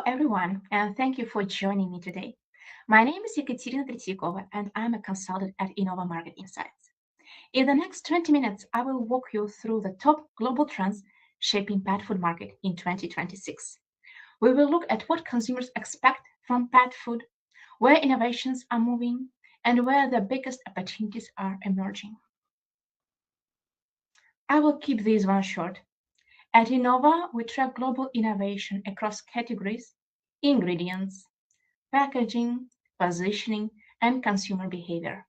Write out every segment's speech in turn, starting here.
everyone, and thank you for joining me today. My name is Ekaterina Tretyakova, and I'm a consultant at Innova Market Insights. In the next 20 minutes, I will walk you through the top global trends shaping pet food market in 2026. We will look at what consumers expect from pet food, where innovations are moving, and where the biggest opportunities are emerging. I will keep this one short. At Innova, we track global innovation across categories, ingredients, packaging, positioning, and consumer behavior.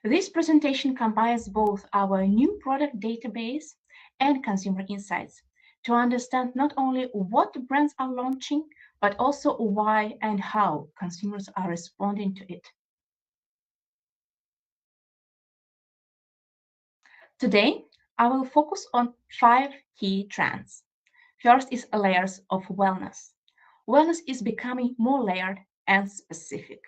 This presentation combines both our new product database and consumer insights to understand not only what brands are launching, but also why and how consumers are responding to it. Today, I will focus on five key trends. First is layers of wellness. Wellness is becoming more layered and specific.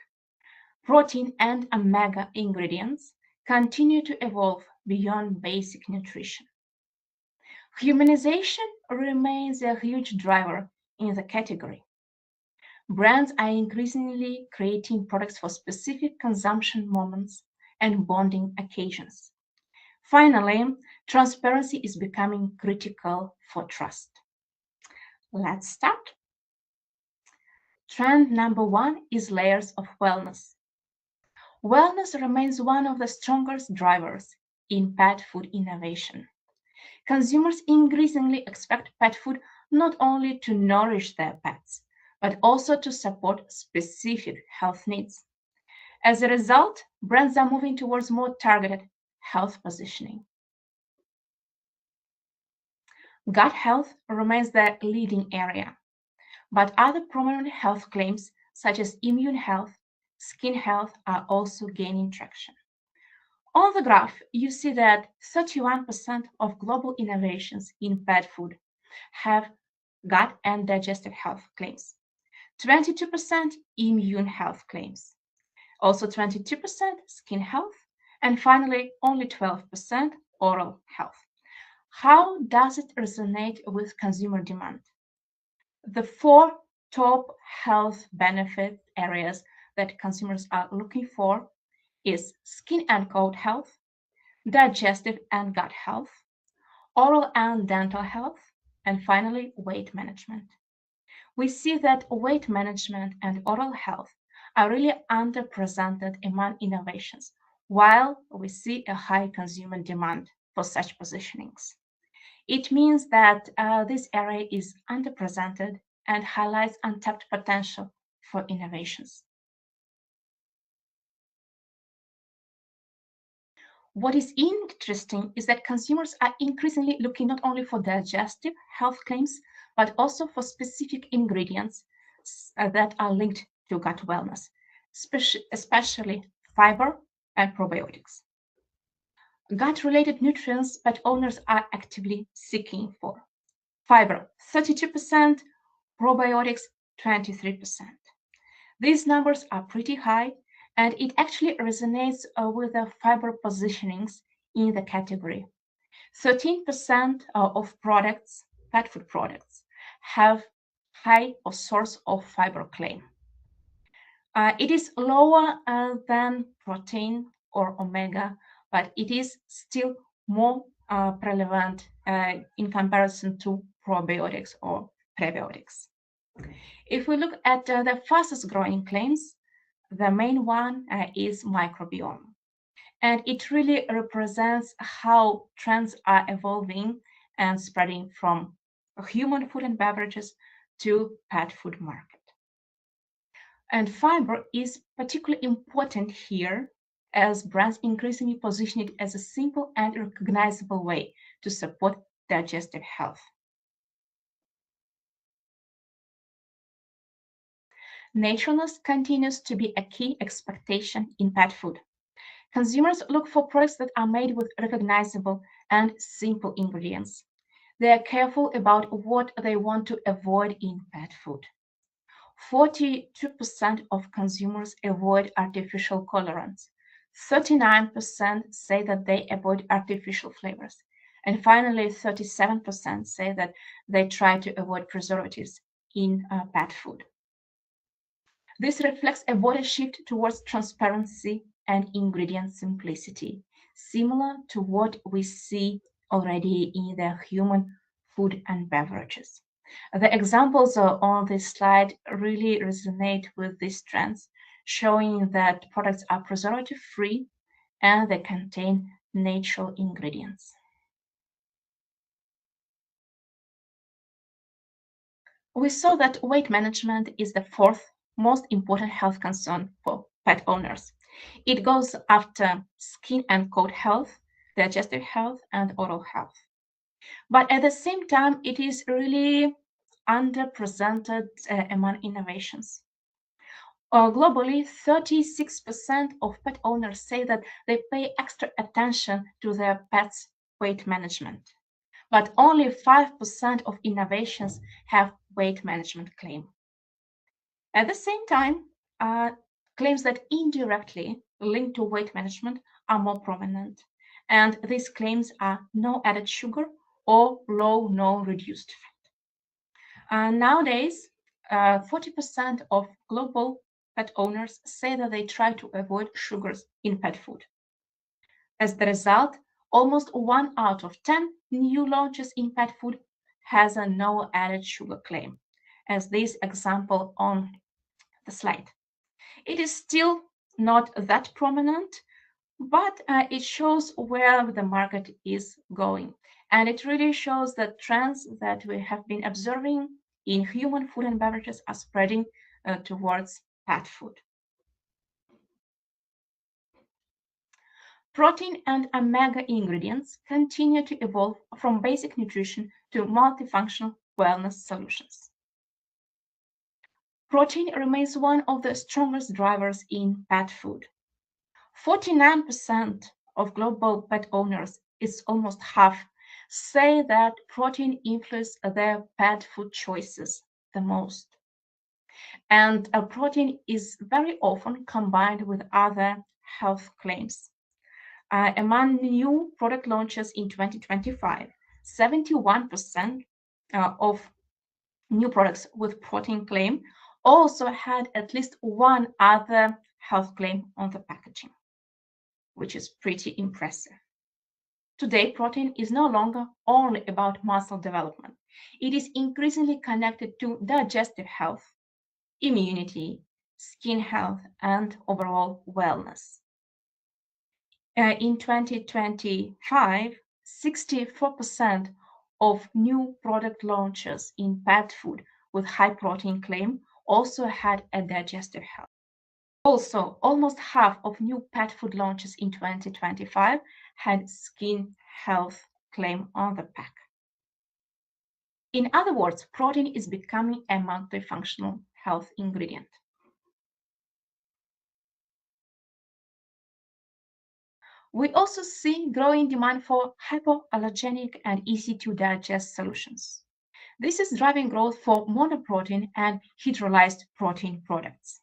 Protein and omega ingredients continue to evolve beyond basic nutrition. Humanization remains a huge driver in the category. Brands are increasingly creating products for specific consumption moments and bonding occasions. Finally, transparency is becoming critical for trust. Let's start. Trend number one is layers of wellness. Wellness remains one of the strongest drivers in pet food innovation. Consumers increasingly expect pet food not only to nourish their pets, but also to support specific health needs. As a result, brands are moving towards more targeted health positioning. Gut health remains the leading area, but other prominent health claims, such as immune health, skin health, are also gaining traction. On the graph, you see that 31% of global innovations in pet food have gut and digestive health claims, 22% immune health claims, also 22% skin health, and finally, only 12% oral health. How does it resonate with consumer demand? The four top health benefit areas that consumers are looking for is skin and coat health, digestive and gut health, oral and dental health, and finally, weight management. We see that weight management and oral health are really underrepresented among innovations, while we see a high consumer demand for such positionings. It means that this area is underrepresented and highlights untapped potential for innovations. What is interesting is that consumers are increasingly looking not only for digestive health claims, but also for specific ingredients that are linked to gut wellness, especially fiber and probiotics. Gut-related nutrients pet owners are actively seeking for. Fiber, 32%, probiotics, 23%. These numbers are pretty high, and it actually resonates with the fiber positionings in the category. 13% of products, pet food products, have high or source of fiber claim. It is lower than protein or omega, but it is still more relevant in comparison to probiotics or prebiotics. If we look at the fastest growing claims, the main one is microbiome. And it really represents how trends are evolving and spreading from human food and beverages to pet food market. And fiber is particularly important here as brands increasingly position it as a simple and recognizable way to support digestive health. Naturalness continues to be a key expectation in pet food. Consumers look for products that are made with recognizable and simple ingredients. They are careful about what they want to avoid in pet food. 42% of consumers avoid artificial colorants. 39% say that they avoid artificial flavors. And finally, 37% say that they try to avoid preservatives in pet food. This reflects a broader shift towards transparency and ingredient simplicity, similar to what we see already in the human food and beverages. The examples on this slide really resonate with these trends, showing that products are preservative free and they contain natural ingredients. We saw that weight management is the fourth most important health concern for pet owners. It goes after skin and coat health, digestive health, and oral health. But at the same time, it is really underrepresented among innovations. Globally, 36% of pet owners say that they pay extra attention to their pets' weight management. But only 5% of innovations have weight management claim. At the same time, claims that indirectly linked to weight management are more prominent. And these claims are no added sugar or low, no reduced fat. Nowadays, 40% of global pet owners say that they try to avoid sugars in pet food. As the result, almost 1 out of 10 new launches in pet food has a no added sugar claim, as this example on the slide. It is still not that prominent, but it shows where the market is going. And it really shows that trends that we have been observing in human food and beverages are spreading towards pet food. Protein and omega ingredients continue to evolve from basic nutrition to multifunctional wellness solutions. Protein remains one of the strongest drivers in pet food. 49% of global pet owners, it's almost half, say that protein influences their pet food choices the most. And protein is very often combined with other health claims. Among new product launches in 2025, 71% of new products with protein claim also had at least one other health claim on the packaging, which is pretty impressive. Today, protein is no longer only about muscle development. It is increasingly connected to digestive health, immunity, skin health, and overall wellness. In 2025, 64% of new product launches in pet food with high protein claim also had a digestive health. Also, almost half of new pet food launches in 2025 had skin health claim on the pack. In other words, protein is becoming a multifunctional health ingredient. We also see growing demand for hypoallergenic and easy to digest solutions. This is driving growth for monoprotein and hydrolyzed protein products.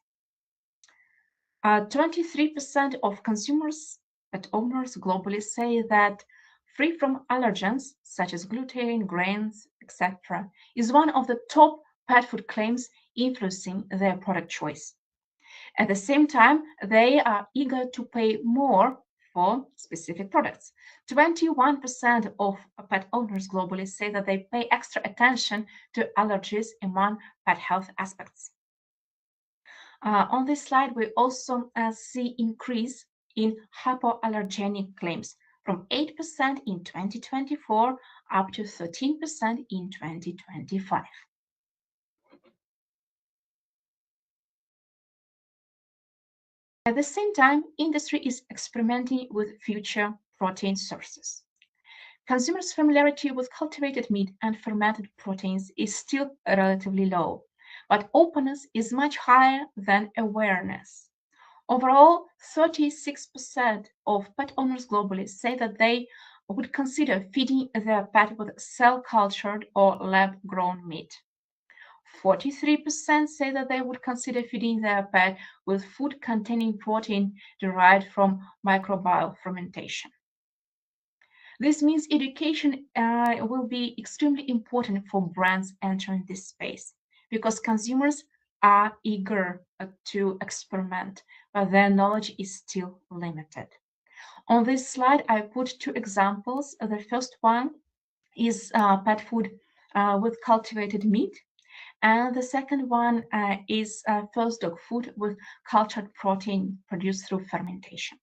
23% of consumers and owners globally say that free from allergens such as gluten, grains, etc., is one of the top pet food claims influencing their product choice. At the same time, they are eager to pay more for specific products. 21% of pet owners globally say that they pay extra attention to allergies among pet health aspects. On this slide, we also see increase in hypoallergenic claims from 8% in 2024 up to 13% in 2025. At the same time, industry is experimenting with future protein sources. Consumers' familiarity with cultivated meat and fermented proteins is still relatively low, but openness is much higher than awareness. Overall, 36% of pet owners globally say that they would consider feeding their pet with cell-cultured or lab-grown meat. 43% say that they would consider feeding their pet with food containing protein derived from microbial fermentation. This means education will be extremely important for brands entering this space because consumers are eager to experiment, but their knowledge is still limited. On this slide, I put two examples. The first one is pet food with cultivated meat, and the second one is first dog food with cultured protein produced through fermentation.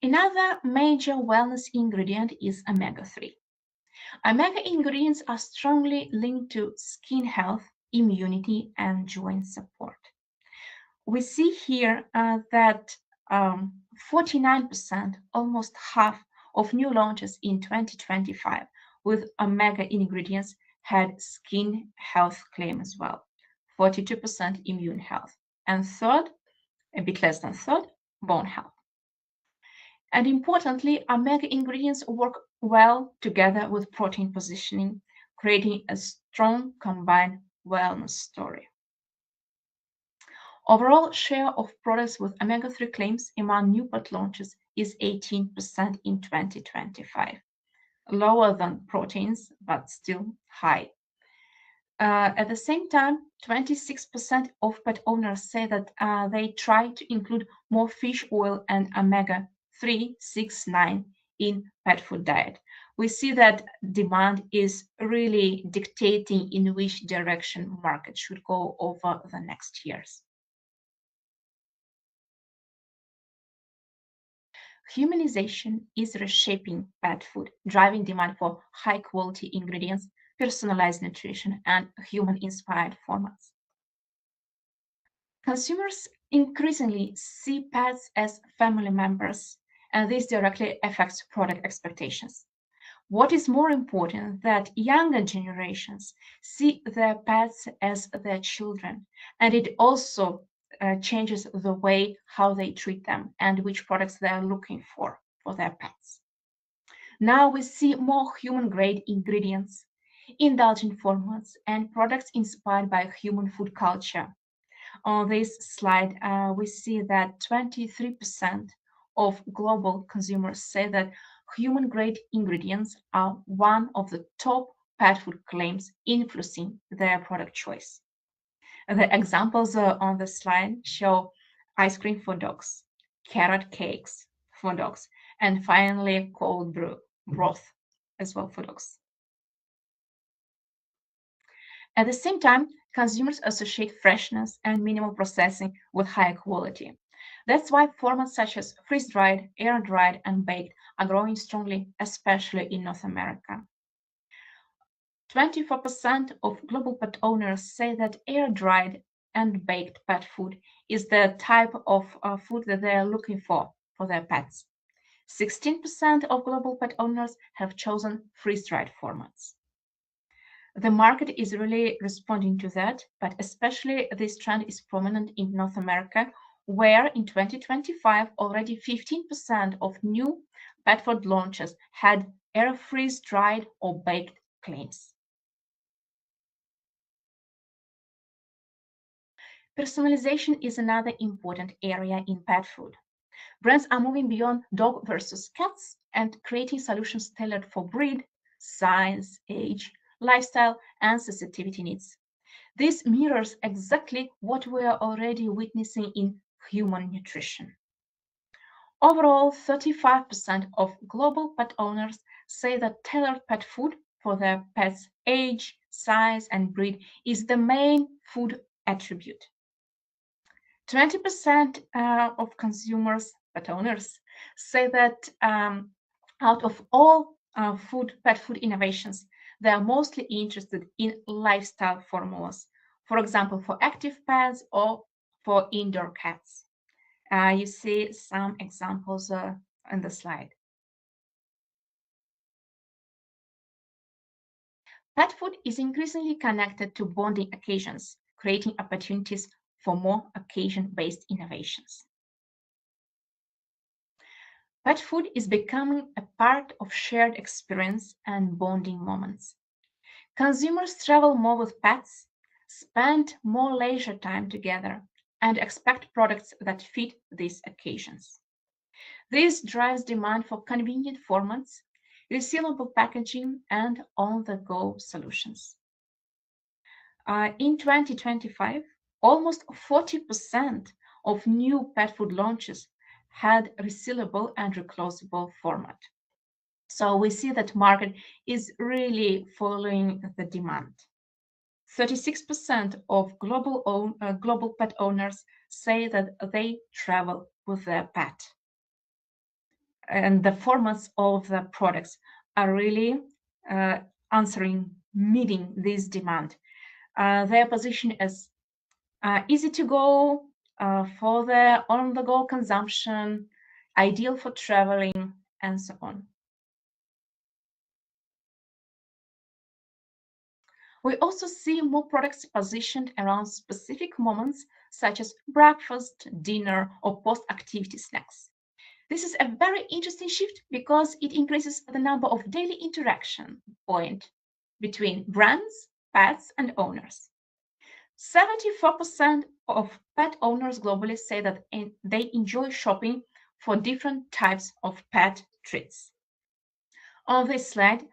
Another major wellness ingredient is omega-3. Omega ingredients are strongly linked to skin health, immunity, and joint support. We see here that 49%, almost half of new launches in 2025 with omega ingredients had skin health claim as well, 42% immune health, and third, a bit less than third, bone health. And importantly, omega ingredients work well together with protein positioning, creating a strong combined wellness story. Overall share of products with omega-3 claims among new pet launches is 18% in 2025, lower than proteins, but still high. At the same time, 26% of pet owners say that they try to include more fish oil and omega-3, 6, 9 in pet food diet. We see that demand is really dictating in which direction market should go over the next years. Humanization is reshaping pet food, driving demand for high-quality ingredients, personalized nutrition, and human-inspired formats. Consumers increasingly see pets as family members, and this directly affects product expectations. What is more important that younger generations see their pets as their children, and it also changes the way how they treat them and which products they are looking for their pets. Now we see more human-grade ingredients, indulgent formats, and products inspired by human food culture. On this slide, we see that 23% of global consumers say that human-grade ingredients are one of the top pet food claims influencing their product choice. The examples on the slide show ice cream for dogs, carrot cakes for dogs, and finally cold brew broth as well for dogs. At the same time, consumers associate freshness and minimal processing with higher quality. That's why formats such as freeze-dried, air-dried, and baked are growing strongly, especially in North America. 24% of global pet owners say that air-dried and baked pet food is the type of food that they are looking for their pets. 16% of global pet owners have chosen freeze-dried formats. The market is really responding to that, but especially this trend is prominent in North America, where in 2025 already 15% of new pet food launches had air freeze dried or baked claims. Personalization is another important area in pet food. Brands are moving beyond dog versus cats and creating solutions tailored for breed, size, age, lifestyle, and sensitivity needs. This mirrors exactly what we are already witnessing in human nutrition. Overall, 35% of global pet owners say that tailored pet food for their pet's age, size, and breed is the main food attribute. 20% of consumers, pet owners, say that out of all pet food innovations, they are mostly interested in lifestyle formulas, for example, for active pets or for indoor cats. You see some examples on the slide. Pet food is increasingly connected to bonding occasions, creating opportunities for more occasion-based innovations. Pet food is becoming a part of shared experience and bonding moments. Consumers travel more with pets, spend more leisure time together, and expect products that fit these occasions. This drives demand for convenient formats, resealable packaging, and on-the-go solutions. In 2025, almost 40% of new pet food launches had resealable and reclosable format. So we see that market is really following the demand. 36% of global pet owners say that they travel with their pet. And the formats of the products are really meeting this demand. Their position is easy to go, for the on-the-go consumption, ideal for traveling, and so on. We also see more products positioned around specific moments, such as breakfast, dinner, or post-activity snacks. This is a very interesting shift because it increases the number of daily interaction points between brands, pets, and owners. 74% of pet owners globally say that they enjoy shopping for different types of pet treats. On this slide,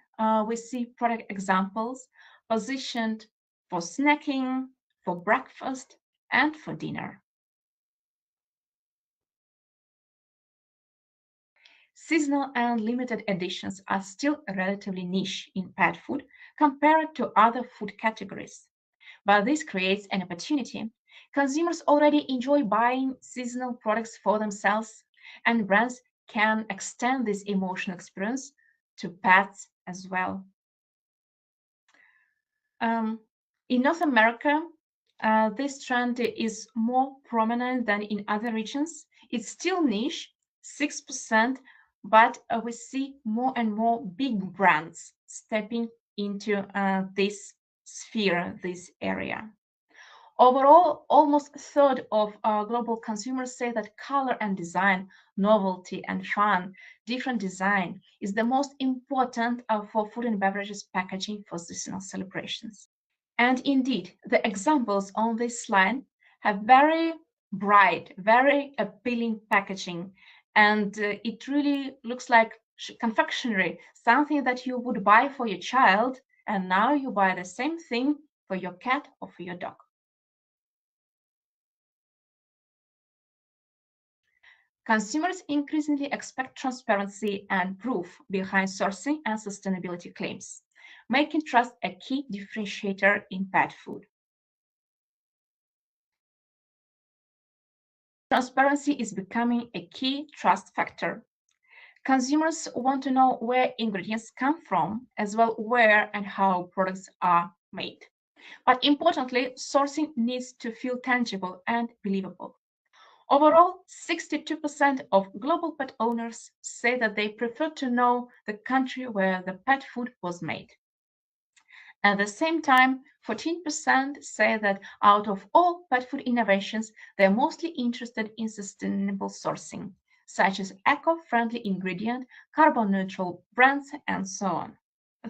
we see product examples positioned for snacking, for breakfast, and for dinner. Seasonal and limited editions are still relatively niche in pet food compared to other food categories. But this creates an opportunity. Consumers already enjoy buying seasonal products for themselves, and brands can extend this emotional experience to pets as well. In North America, this trend is more prominent than in other regions. It's still niche, 6%, but we see more and more big brands stepping into this sphere, this area. Overall, almost a third of global consumers say that color and design, novelty and fun, different design is the most important for food and beverages packaging for seasonal celebrations. And indeed, the examples on this slide have very bright, very appealing packaging. And it really looks like confectionery, something that you would buy for your child, and now you buy the same thing for your cat or for your dog. Consumers increasingly expect transparency and proof behind sourcing and sustainability claims, making trust a key differentiator in pet food. Transparency is becoming a key trust factor. Consumers want to know where ingredients come from, as well where and how products are made. But importantly, sourcing needs to feel tangible and believable. Overall, 62% of global pet owners say that they prefer to know the country where the pet food was made. At the same time, 14% say that out of all pet food innovations, they're mostly interested in sustainable sourcing, such as eco-friendly ingredient, carbon-neutral brands, and so on.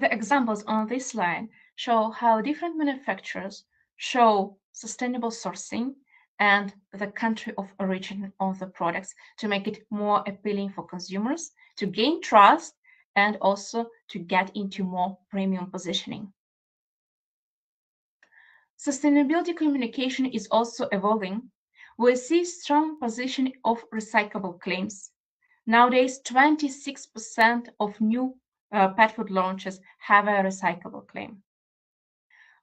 The examples on this slide show how different manufacturers show sustainable sourcing and the country of origin of the products to make it more appealing for consumers, to gain trust, and also to get into more premium positioning. Sustainability communication is also evolving. We see strong positioning of recyclable claims. Nowadays, 26% of new pet food launches have a recyclable claim.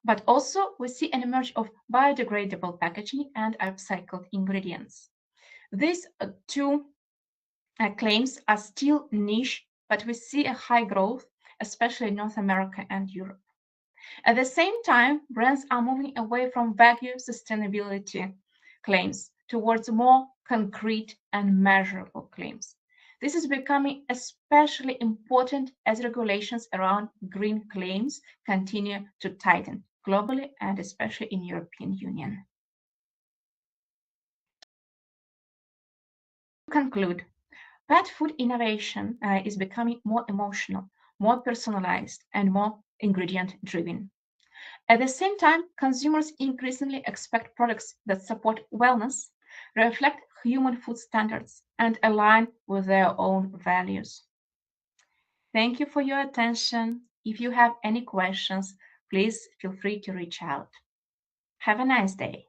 But also, we see an emerge of biodegradable packaging and upcycled ingredients. These two claims are still niche, but we see a high growth, especially in North America and Europe. At the same time, brands are moving away from vague sustainability claims towards more concrete and measurable claims. This is becoming especially important as regulations around green claims continue to tighten globally and especially in European Union. To conclude, pet food innovation is becoming more emotional, more personalized, and more ingredient-driven. At the same time, consumers increasingly expect products that support wellness, reflect human food standards, and align with their own values. Thank you for your attention. If you have any questions, please feel free to reach out. Have a nice day.